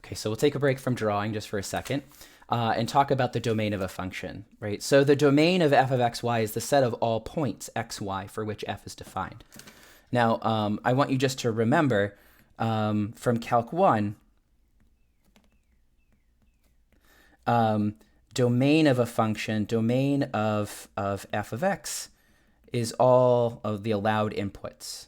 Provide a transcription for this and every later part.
Okay, so we'll take a break from drawing just for a second and talk about the domain of a function, right? So the domain of f of xy is the set of all points xy for which f is defined. Now, I want you just to remember from Calc 1, domain of a function, domain of f of x is all of the allowed inputs.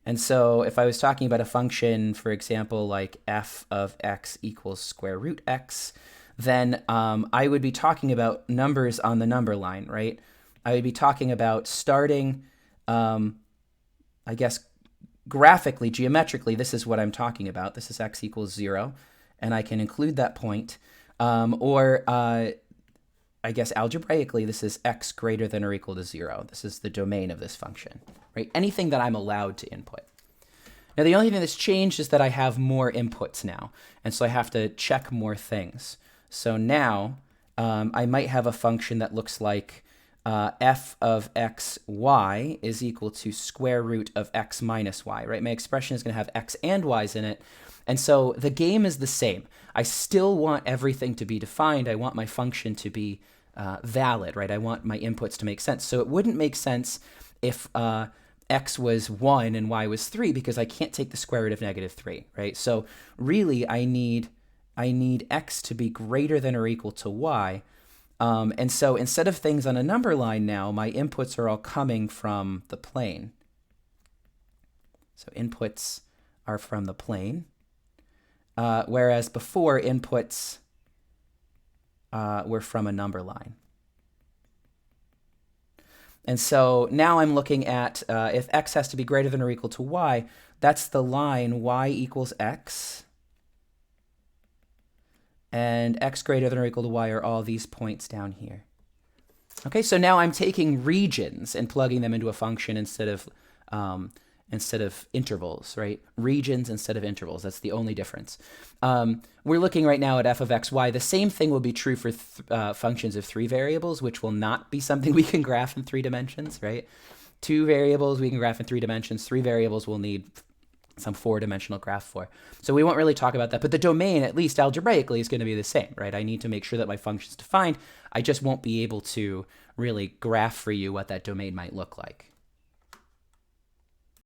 And so if I was talking about a function, for example, like f of x equals square root x, then I would be talking about numbers on the number line, right? I would be talking about starting, I guess, graphically, geometrically, this is what I'm talking about. This is x equals 0, and I can include that point. I guess algebraically, this is x greater than or equal to 0. This is the domain of this function, right? Anything that I'm allowed to input. Now, the only thing that's changed is that I have more inputs now, and so I have to check more things. So now I might have a function that looks like f of xy is equal to square root of x minus y, right? My expression is going to have x and y's in it. And so the game is the same. I still want everything to be defined. I want my function to be valid, right? I want my inputs to make sense. So it wouldn't make sense if x was 1 and y was 3 because I can't take the square root of negative 3, right? So really I need x to be greater than or equal to y. And so instead of things on a number line now, my inputs are all coming from the plane. So inputs are from the plane. Whereas before, inputs were from a number line. And so now I'm looking at if x has to be greater than or equal to y, that's the line y equals x. And x greater than or equal to y are all these points down here. Okay, so now I'm taking regions and plugging them into a function instead of intervals, right? Regions instead of intervals. That's the only difference. We're looking right now at f of xy. The same thing will be true for functions of 3 variables, which will not be something we can graph in 3 dimensions, right? 2 variables we can graph in 3 dimensions. 3 variables we'll need some 4-dimensional graph for. So we won't really talk about that. But the domain, at least algebraically, is going to be the same, right? I need to make sure that my function is defined. I just won't be able to really graph for you what that domain might look like.